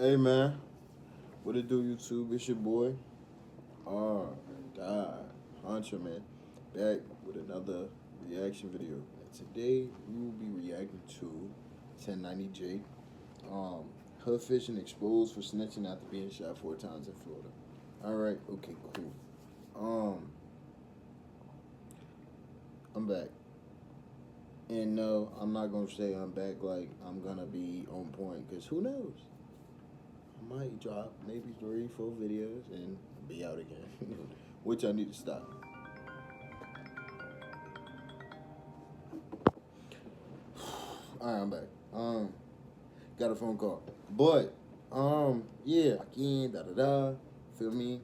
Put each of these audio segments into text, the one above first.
Hey man, what it do, YouTube? It's your boy, Rdot, Hunter, man, back with another reaction video. And today we will be reacting to 1090J, Hoodfishing exposed for snitching after being shot 4 times in Florida. All right, okay, cool. I'm back. And no, I'm not gonna say I'm back like I'm gonna be on point, cause who knows? I might drop maybe 3-4 videos and be out again, which I need to stop. All right, I'm back. Got a phone call, but yeah, again, feel me?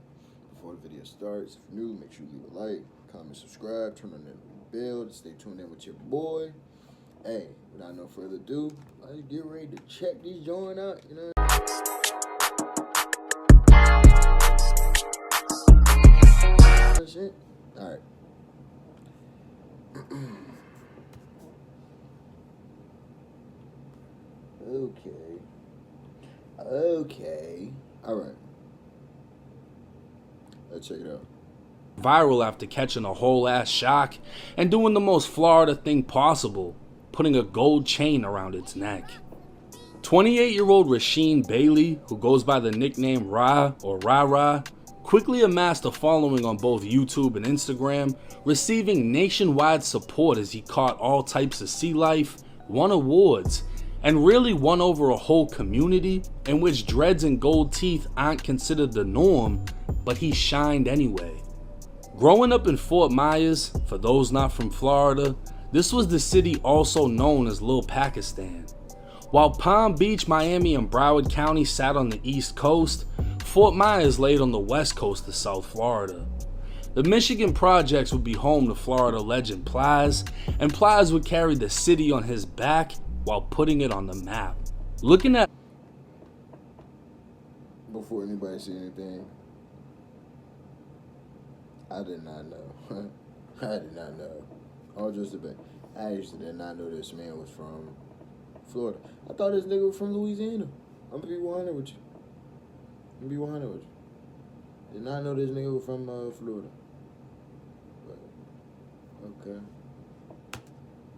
Before the video starts, if you're new, make sure you leave a like, comment, subscribe, turn on that bell to stay tuned in with your boy. Hey, without no further ado, let's get ready to check this joint out, you know. All right. Okay. All right. Let's check it out. Viral after catching a whole ass shark and doing the most Florida thing possible, putting a gold chain around its neck. 28-year-old Rasheen Bailey, who goes by the nickname Ra or Ra, quickly amassed a following on both YouTube and Instagram, receiving nationwide support as he caught all types of sea life, won awards, and really won over a whole community in which dreads and gold teeth aren't considered the norm, but he shined anyway. Growing up in Fort Myers, for those not from Florida, this was the city also known as Little Pakistan. While Palm Beach, Miami, and Broward County sat on the East Coast, Fort Myers laid on the west coast of South Florida. The Michigan projects would be home to Florida legend Plies, and Plies would carry the city on his back while putting it on the map. Looking at... Before anybody say anything, I did not know. I did not know. All just a bit. I actually did not know this man was from Florida. I thought this nigga was from Louisiana. I'm gonna be 100 with you. Did not know this nigga was from Florida. But, okay.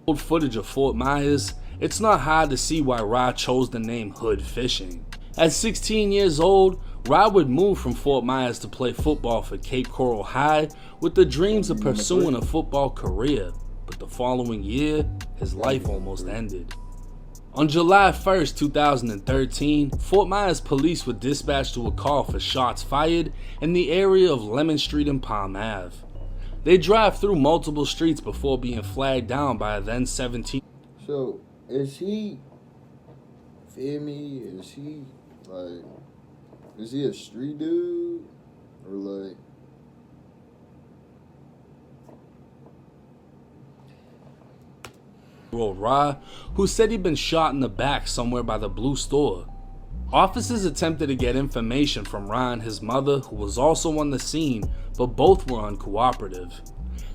Old footage of Fort Myers, it's not hard to see why Ra chose the name Hoodfishing. At 16 years old, Ra would move from Fort Myers to play football for Cape Coral High with the dreams of pursuing a football career, but the following year, his life almost ended. On July 1st, 2013, Fort Myers police were dispatched to a call for shots fired in the area of Lemon Street and Palm Ave. They drive through multiple streets before being flagged down by a then 17. So, is he, feel me, is he a street dude? Or like... Ra, who said he'd been shot in the back somewhere by the Blue Store. Officers attempted to get information from Ra and his mother, who was also on the scene, but both were uncooperative.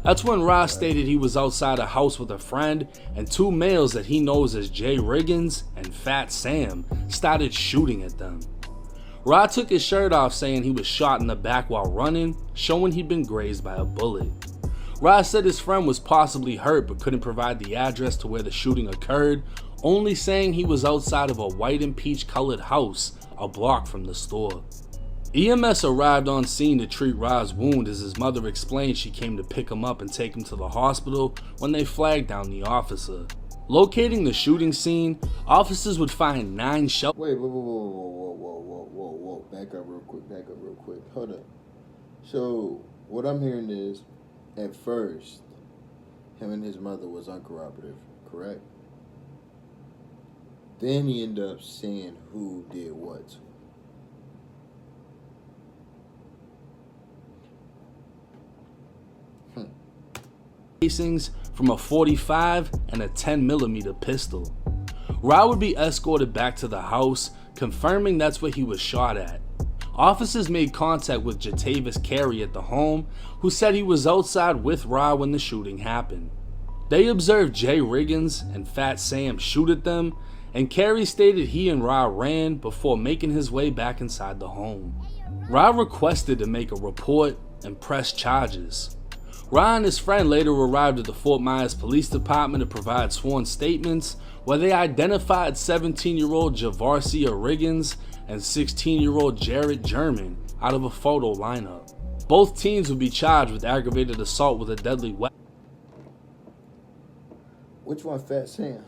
That's when Ra stated he was outside a house with a friend, and 2 males that he knows as Jay Riggins and Fat Sam started shooting at them. Ra took his shirt off saying he was shot in the back while running, showing he'd been grazed by a bullet. Ra said his friend was possibly hurt but couldn't provide the address to where the shooting occurred, only saying he was outside of a white and peach colored house a block from the store. EMS arrived on scene to treat Ra's wound as his mother explained she came to pick him up and take him to the hospital when they flagged down the officer. Locating the shooting scene, officers would find 9 shells. Wait, whoa. Back up real quick. Hold up. So, what I'm hearing is, at first, him and his mother was uncooperative, correct? Then he ended up saying who did what. Casings from a .45 and a 10mm pistol. Ra would be escorted back to the house, confirming that's where he was shot at. Officers made contact with Jatavis Carey at the home, who said he was outside with Ra when the shooting happened. They observed Jay Riggins and Fat Sam shoot at them, and Carey stated he and Ra ran before making his way back inside the home. Ra requested to make a report and press charges. Ra and his friend later arrived at the Fort Myers Police Department to provide sworn statements where they identified 17-year-old Javarcia Riggins and 16-year-old Jarrett German out of a photo lineup. Both teens would be charged with aggravated assault with a deadly weapon. Which one, Fat Sam?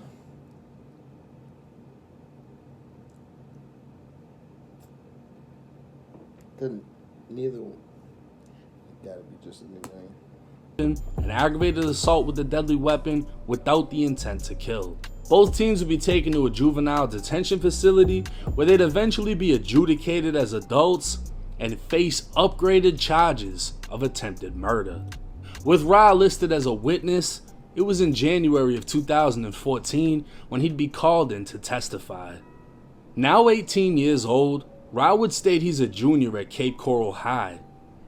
Couldn't. Neither one. Gotta be just a new name. An aggravated assault with a deadly weapon without the intent to kill. Both teens would be taken to a juvenile detention facility where they'd eventually be adjudicated as adults and face upgraded charges of attempted murder. With Ra listed as a witness, it was in January of 2014 when he'd be called in to testify. Now 18 years old, Ra would state he's a junior at Cape Coral High.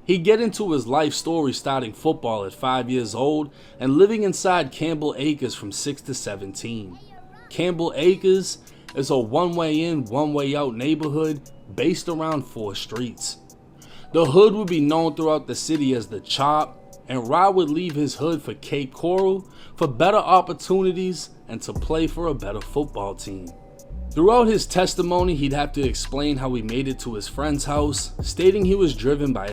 He'd get into his life story starting football at 5 years old and living inside Campbell Acres from 6 to 17. Campbell Acres is a one-way in, one-way out neighborhood based around 4 streets. The hood would be known throughout the city as the Chop, and Ra would leave his hood for Cape Coral for better opportunities and to play for a better football team. Throughout his testimony, he'd have to explain how he made it to his friend's house, stating he was driven by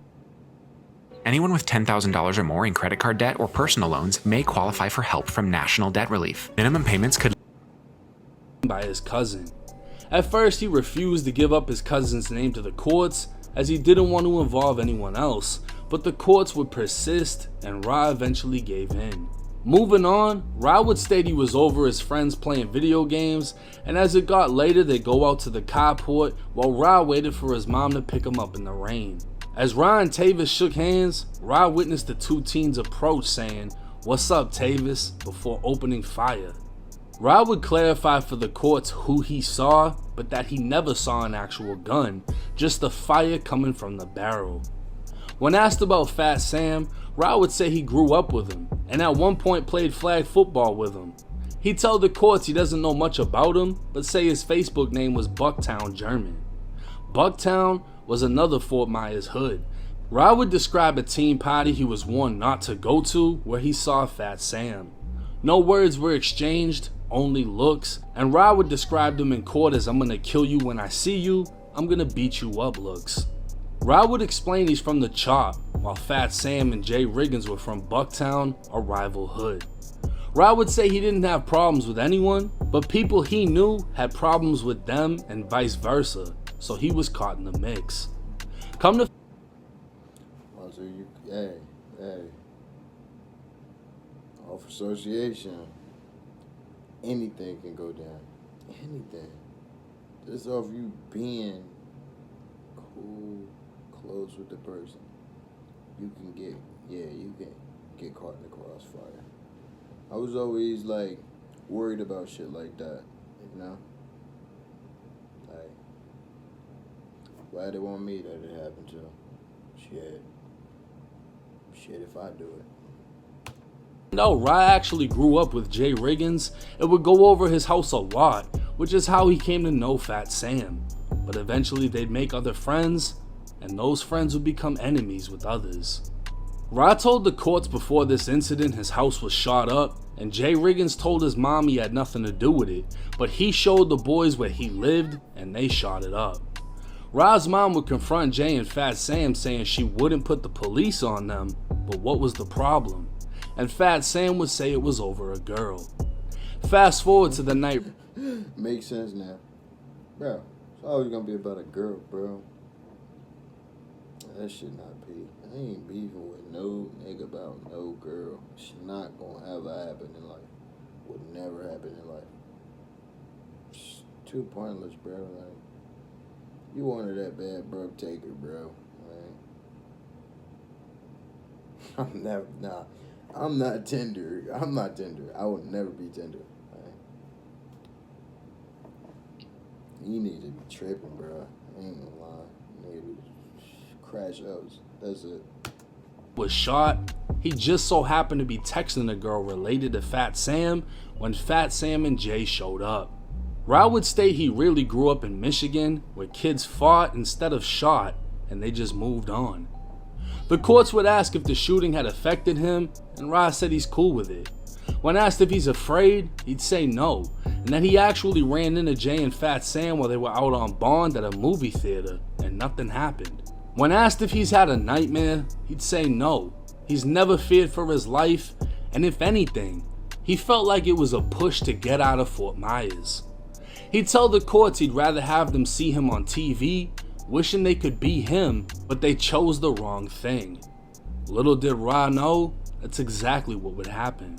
anyone with $10,000 or more in credit card debt or personal loans may qualify for help from National Debt Relief. Minimum payments could by his cousin. At first, he refused to give up his cousin's name to the courts as he didn't want to involve anyone else, but the courts would persist and Ra eventually gave in. Moving on, Ra would state he was over his friends playing video games, and as it got later, they'd go out to the carport while Ra waited for his mom to pick him up in the rain. As Ra and Tavis shook hands, Ra witnessed the 2 teens approach saying, "What's up, Tavis?" before opening fire. Ra would clarify for the courts who he saw, but that he never saw an actual gun, just the fire coming from the barrel. When asked about Fat Sam, Ra would say he grew up with him, and at one point played flag football with him. He'd tell the courts he doesn't know much about him, but say his Facebook name was Bucktown German. Bucktown was another Fort Myers hood. Ra would describe a teen party he was warned not to go to where he saw Fat Sam. No words were exchanged, only looks, and Ra would describe them in court as "I'm gonna kill you when I see you, I'm gonna beat you up" looks. Ra would explain he's from the Chop, while Fat Sam and Jay Riggins were from Bucktown, a rival hood. Ra would say he didn't have problems with anyone, but people he knew had problems with them and vice versa, so he was caught in the mix. Come to So hey, off association, anything can go down. Anything. Just off you being cool, close with the person, you can get caught in the crossfire. I was always like worried about shit like that, you know? Like, why they want me that it happened to? Shit, if I do it. No, Ra actually grew up with Jay Riggins and would go over his house a lot, which is how he came to know Fat Sam. But eventually they'd make other friends, and those friends would become enemies with others. Ra told the courts before this incident his house was shot up, and Jay Riggins told his mom he had nothing to do with it, but he showed the boys where he lived and they shot it up. Ra's mom would confront Jay and Fat Sam saying she wouldn't put the police on them, but what was the problem? And Fat Sam would say it was over a girl. Fast forward to the night. Makes sense now. Bro, it's always gonna be about a girl, bro. That shit not be. I ain't beefing with no nigga about no girl. It's not gonna ever happen in life. Would never happen in life. It's too pointless, bro. Like, you wanted that bad, bro, take her, bro. Like, I'm not tender. I would never be tender. Like, you need to be tripping, bro. I ain't gonna lie. You need to crash outs. That's it. Was shot. He just so happened to be texting a girl related to Fat Sam when Fat Sam and Jay showed up. Rao would state he really grew up in Michigan, where kids fought instead of shot, and they just moved on. The courts would ask if the shooting had affected him, and Rao said he's cool with it. When asked if he's afraid, he'd say no, and that he actually ran into Jay and Fat Sam while they were out on bond at a movie theater, and nothing happened. When asked if he's had a nightmare, he'd say no. He's never feared for his life, and if anything, he felt like it was a push to get out of Fort Myers. He'd tell the courts he'd rather have them see him on TV, wishing they could be him, but they chose the wrong thing. Little did Ra know, that's exactly what would happen.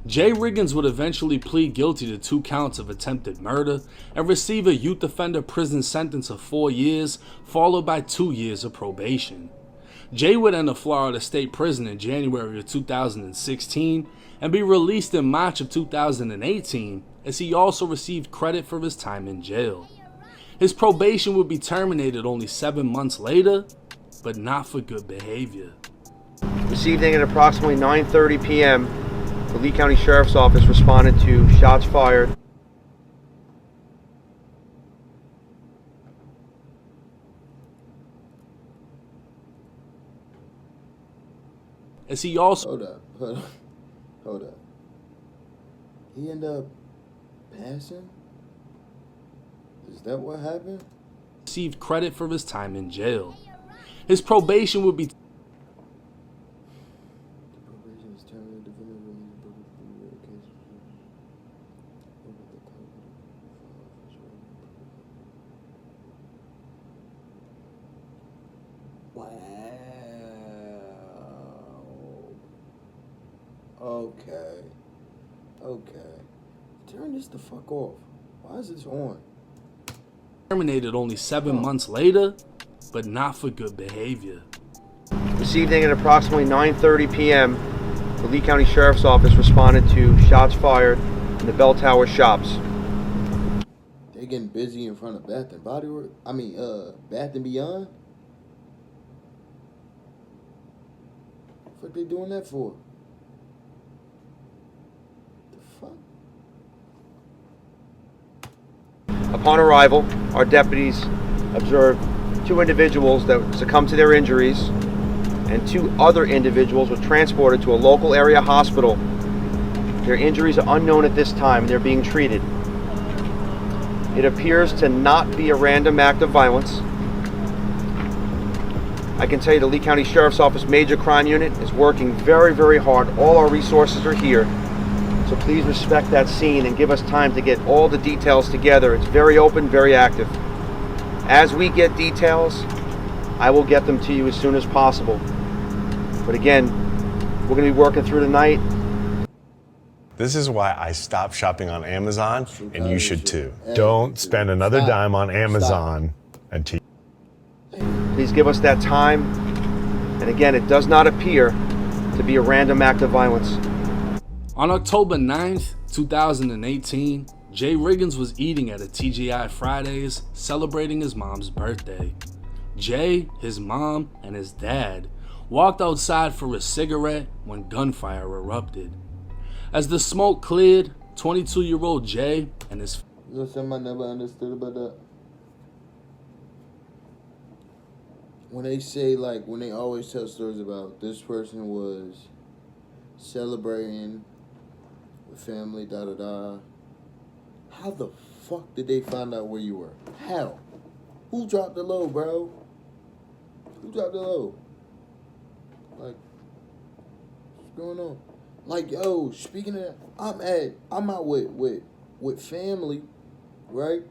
Jay Riggins would eventually plead guilty to 2 counts of attempted murder and receive a youth offender prison sentence of 4 years, followed by 2 years of probation. Jay would enter Florida State Prison in January of 2016 and be released in March of 2018, as he also received credit for his time in jail. His probation would be terminated only 7 months later, but not for good behavior. This evening at approximately 9:30 p.m., the Lee County Sheriff's Office responded to shots fired. As he also Hold up. He ended up passing? Is that what happened? received credit for his time in jail. His probation would be Wow. Okay. Turn this the fuck off. Why is this on? terminated only 7 months later, but not for good behavior. This evening at approximately 9:30 p.m., the Lee County Sheriff's Office responded to shots fired in the Bell Tower shops. They getting busy in front of Bath and Body Works? Bath and Beyond? What they doing that for? The fuck? Upon arrival, our deputies observed 2 individuals that succumbed to their injuries, and 2 other individuals were transported to a local area hospital. Their injuries are unknown at this time. They're being treated. It appears to not be a random act of violence. I can tell you the Lee County Sheriff's Office Major Crime Unit is working very, very hard. All our resources are here. So please respect that scene and give us time to get all the details together. It's very open, very active. As we get details, I will get them to you as soon as possible. But again, we're going to be working through the night. This is why I stopped shopping on Amazon, and you should too. Don't spend another dime on Amazon until. Please give us that time. And again, it does not appear to be a random act of violence. On October 9th, 2018, Jay Riggins was eating at a TGI Fridays celebrating his mom's birthday. Jay, his mom, and his dad walked outside for a cigarette when gunfire erupted. As the smoke cleared, 22-year-old Jay and his You know something I never understood about that? When they say, like, when they always tell stories about this person was celebrating with family, da-da-da. How the fuck did they find out where you were? How? Who dropped the low, bro? Who dropped the low? Like, what's going on? Like, yo, speaking of that, I'm out with family, right?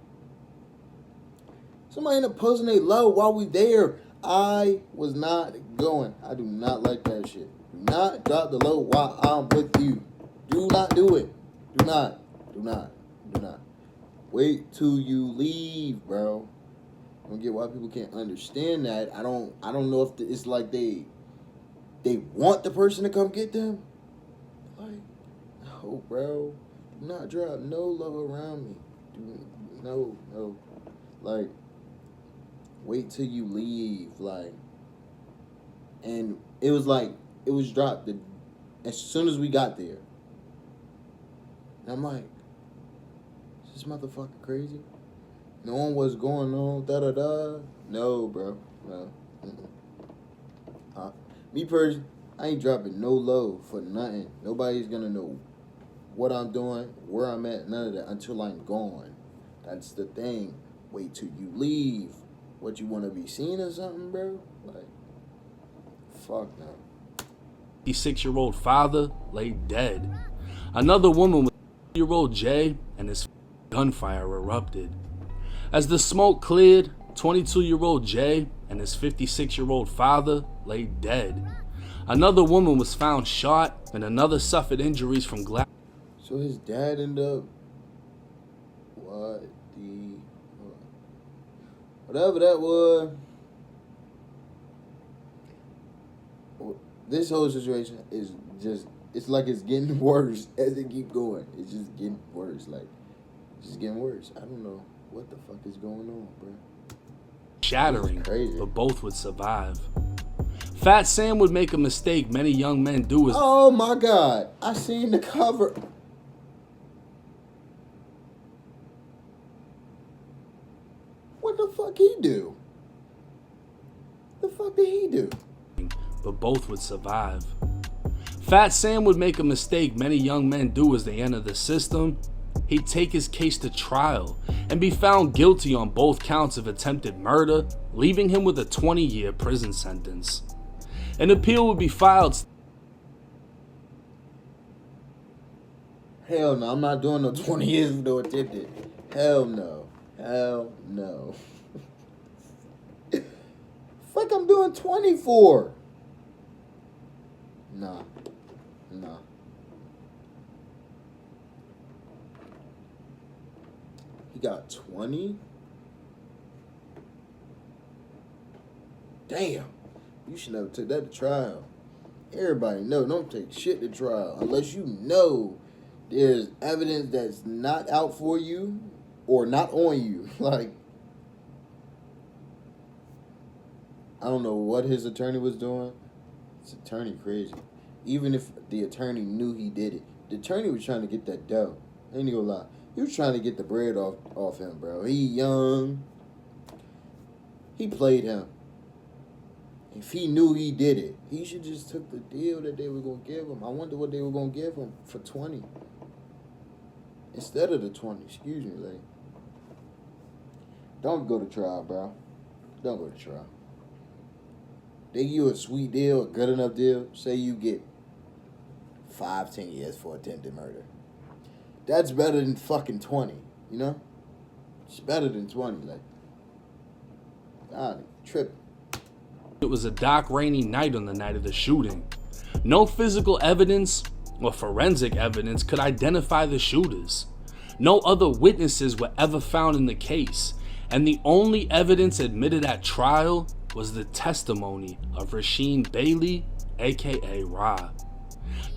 Somebody ended up posting a low while we there. I was not going. I do not like that shit. Do not drop the low while I'm with you. Do not do it. Do not. Wait till you leave, bro. I don't get why people can't understand that. I don't know if it's like they want the person to come get them. Like, no, bro. Do not drop no low around me. No. Like, wait till you leave. Like, and it was dropped as soon as we got there. And I'm like, is this this motherfucker crazy? Knowing what's going on, da-da-da. No, bro. No. Me personally, I ain't dropping no low for nothing. Nobody's gonna know what I'm doing, where I'm at, none of that until I'm gone. That's the thing. Wait till you leave. What, you want to be seen or something, bro? Like, fuck no. 56-year-old father lay dead. Another woman with year-old Jay and his gunfire erupted. As the smoke cleared, 22-year-old Jay and his 56-year-old father lay dead. Another woman was found shot and another suffered injuries from glass. So his dad ended up, whatever that was. This whole situation is just, it's like it's getting worse as they keep going. It's just getting worse. Like, it's just getting worse. I don't know what the fuck is going on, bro. Shattering, but both would survive. Fat Sam would make a mistake many young men do as... Oh my God, I seen the cover. What the fuck he do? The fuck did he do? But both would survive. Fat Sam would make a mistake many young men do as they enter the system. He'd take his case to trial and be found guilty on both counts of attempted murder, leaving him with a 20-year prison sentence. An appeal would be filed. Hell no, I'm not doing no 20 years for no attempted. Hell no. Hell no. Fuck, I'm doing 24. Nah. He got 20? Damn. You should never take that to trial. Everybody know, don't take shit to trial unless you know there's evidence that's not out for you or not on you. Like, I don't know what his attorney was doing. His attorney crazy. Even if the attorney knew he did it, the attorney was trying to get that dough. Ain't gonna lie. He was trying to get the bread off him, bro. He young. He played him. If he knew he did it, he should just took the deal that they were gonna give him. I wonder what they were gonna give him for 20 instead of the 20. Excuse me, like. Don't go to trial, bro. Don't go to trial. They give you a sweet deal, a good enough deal. Say you get 5-10 years for attempted murder. That's better than fucking 20, you know? It's better than 20, like. God, tripping. It was a dark, rainy night on the night of the shooting. No physical evidence or forensic evidence could identify the shooters. No other witnesses were ever found in the case, and the only evidence admitted at trial was the testimony of Rasheem Bailey, aka Ra.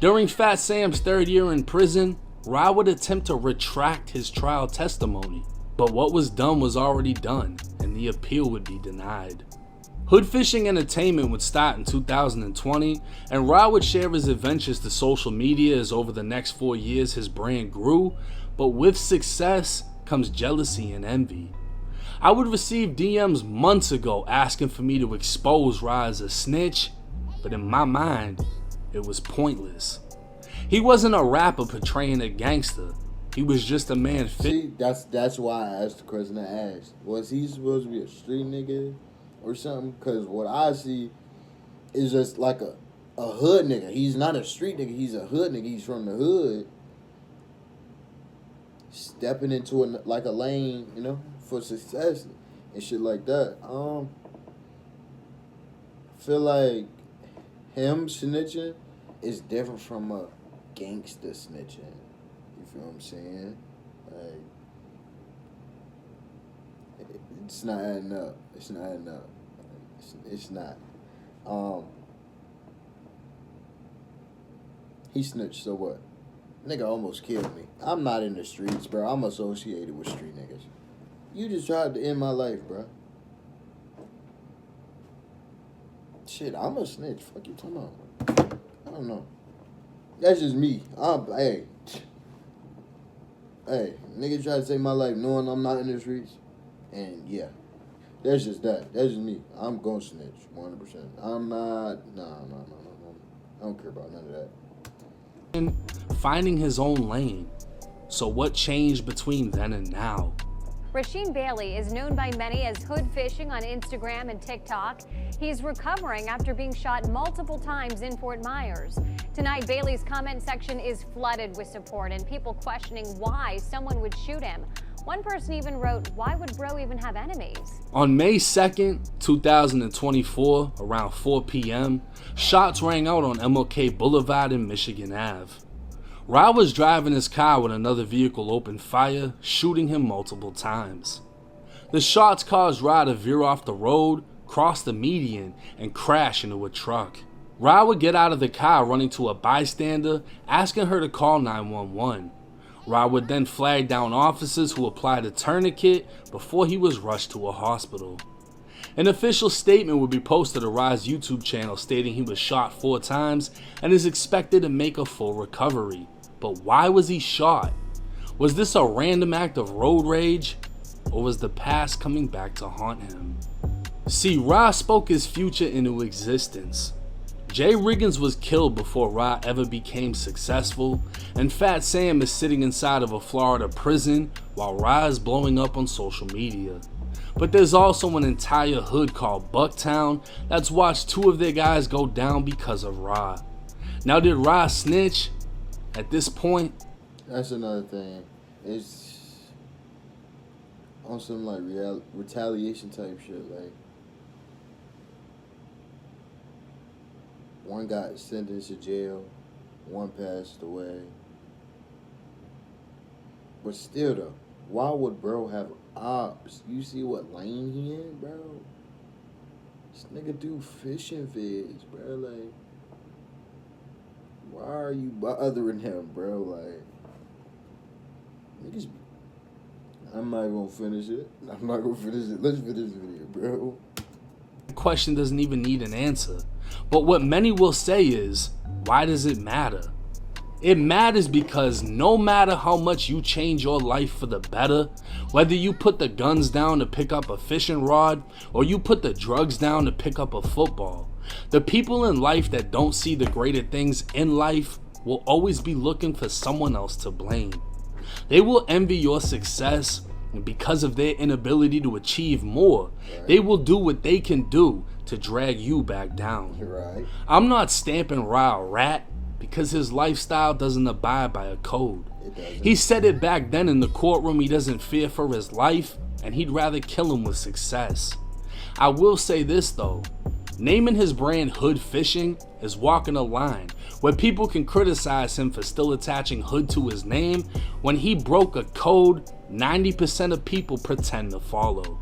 During Fat Sam's third year in prison, Ra would attempt to retract his trial testimony, but what was done was already done, and the appeal would be denied. Hoodfishing Entertainment would start in 2020, and Ra would share his adventures to social media as over the next 4 years his brand grew, but with success comes jealousy and envy. I would receive DMs months ago asking for me to expose Ra as a snitch, but in my mind, it was pointless. He wasn't a rapper portraying a gangster. He was just a man fit. See, that's why I asked the question I asked. Was he supposed to be a street nigga or something? Because what I see is just like a hood nigga. He's not a street nigga. He's a hood nigga. He's from the hood. Stepping into like a lane, you know, for success and shit like that. I feel like him snitching is different from a gangster snitching. You feel what I'm saying? Like, it's not adding up. It's not adding up. It's not. He snitched, so what? Nigga almost killed me. I'm not in the streets, bro. I'm associated with street niggas. You just tried to end my life, bro. Shit, I'm a snitch. Fuck you talking about? I don't know. That's just me. Hey. Hey, nigga try to take my life knowing I'm not in the streets. And yeah, that's just that. That's just me. I'm gonna snitch 100%. I'm not. Nah. I don't care about none of that. And finding his own lane. So what changed between then and now? Rasheen Bailey is known by many as Hoodfishing on Instagram and TikTok. He's recovering after being shot multiple times in Fort Myers. Tonight, Bailey's comment section is flooded with support and people questioning why someone would shoot him. One person even wrote, "Why would bro even have enemies?" On May 2nd, 2024, around 4 p.m., shots rang out on MLK Boulevard and Michigan Ave. Ra was driving his car when another vehicle opened fire, shooting him multiple times. The shots caused Ra to veer off the road, cross the median, and crash into a truck. Ra would get out of the car running to a bystander, asking her to call 911. Ra would then flag down officers who applied a tourniquet before he was rushed to a hospital. An official statement would be posted to Ra's YouTube channel stating he was shot 4 times and is expected to make a full recovery. But why was he shot? Was this a random act of road rage? Or was the past coming back to haunt him? See, Ra spoke his future into existence. Jay Riggins was killed before Ra ever became successful, and Fat Sam is sitting inside of a Florida prison while Ra is blowing up on social media. But there's also an entire hood called Bucktown that's watched 2 of their guys go down because of Ra. Now, did Ra snitch? At this point, That's another thing. It's on some like retaliation type shit. Like, one got sentenced to jail, one passed away. But still though, why would bro have ops? You see what lane he in, bro? This nigga do fishing vids, bro. Like, why are you bothering him, bro? Like, niggas. I'm not gonna finish it. Let's finish the video, bro. the question doesn't even need an answer. But what many will say is, why does it matter? It matters because no matter how much you change your life for the better, whether you put the guns down to pick up a fishing rod or you put the drugs down to pick up a football, the people in life that don't see the greater things in life will always be looking for someone else to blame. They will envy your success, and because of their inability to achieve more, they will do what they can do to drag you back down. Right. I'm not stamping Ra a rat because his lifestyle doesn't abide by a code. It doesn't. He said it back then in the courtroom he doesn't fear for his life and he'd rather kill him with success. I will say this though, naming his brand Hoodfishing is walking a line where people can criticize him for still attaching hood to his name when he broke a code 90% of people pretend to follow.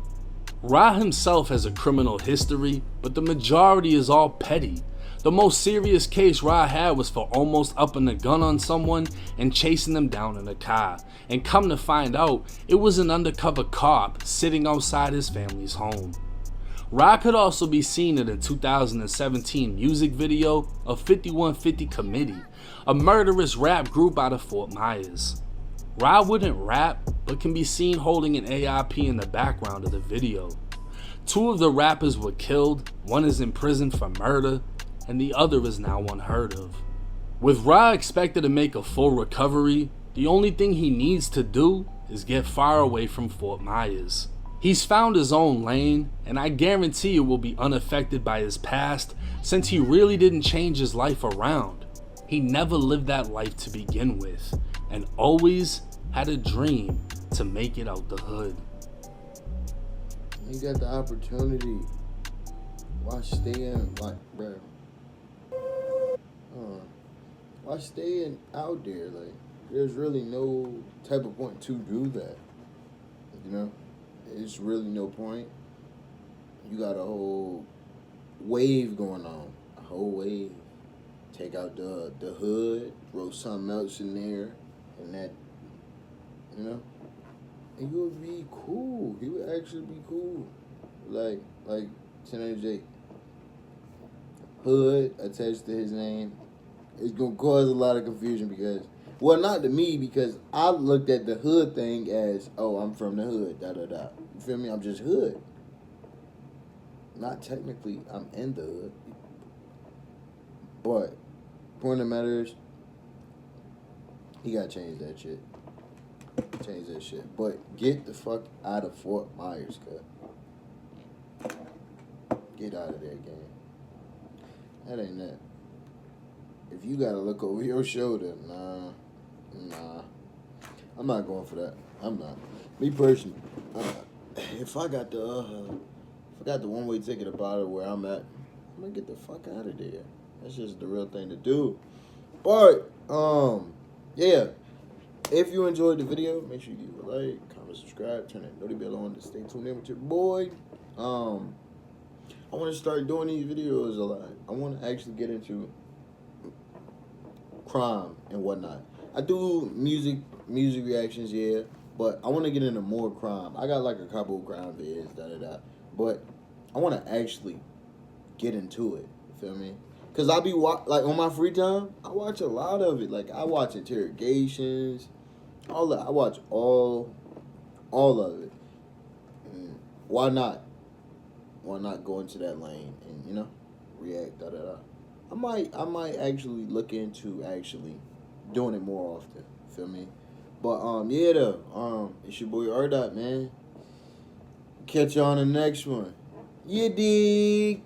Ra himself has a criminal history, but the majority is all petty. The most serious case Ra had was for almost upping a gun on someone and chasing them down in a car. And come to find out, it was an undercover cop sitting outside his family's home. Ra could also be seen in a 2017 music video of 5150 Committee, a murderous rap group out of Fort Myers. Ra wouldn't rap, but can be seen holding an AIP in the background of the video. 2 of the rappers were killed, one is in prison for murder, and the other is now unheard of. With Ra expected to make a full recovery, the only thing he needs to do is get far away from Fort Myers. He's found his own lane, and I guarantee it will be unaffected by his past since he really didn't change his life around. He never lived that life to begin with, and always had a dream to make it out the hood. You got the opportunity. Why stay in, like, bro? Why staying out there? Like, there's really no type of point to do that. You know, it's really no point. You got a whole wave going on, a whole wave. Take out the hood, throw something else in there, and that, you know, and you would be cool. He would actually be cool. Like Senator Jake. Hood attached to his name. It's gonna cause a lot of confusion because Well, not to me, because I looked at the hood thing as, oh, I'm from the hood, da-da-da. You feel me? I'm just hood. Not technically, I'm in the hood. But, point of the matter is, he gotta change that shit. Change that shit. But get the fuck out of Fort Myers, cuz. Get out of there, gang. That ain't that. If you gotta look over your shoulder, nah. I'm not going for that. I'm not. Me personally, if I got the one-way ticket about it where I'm at, I'm gonna get the fuck out of there. That's just the real thing to do. But yeah. If you enjoyed the video, make sure you give it a like, comment, subscribe, turn that notification bell on to stay tuned in with your boy. I want to start doing these videos a lot. I want to actually get into crime and whatnot. I do music reactions, yeah, but I want to get into more crime. I got like a couple of crime vids, but I want to actually get into it. You feel me? Cause I be like on my free time, I watch a lot of it. Like I watch interrogations, all that. I watch all of it. And why not? Why not go into that lane and react? I might actually look into actually doing it more often. Feel me? But yeah though, it's your boy Rdot, man. Catch you on the next one. You dig?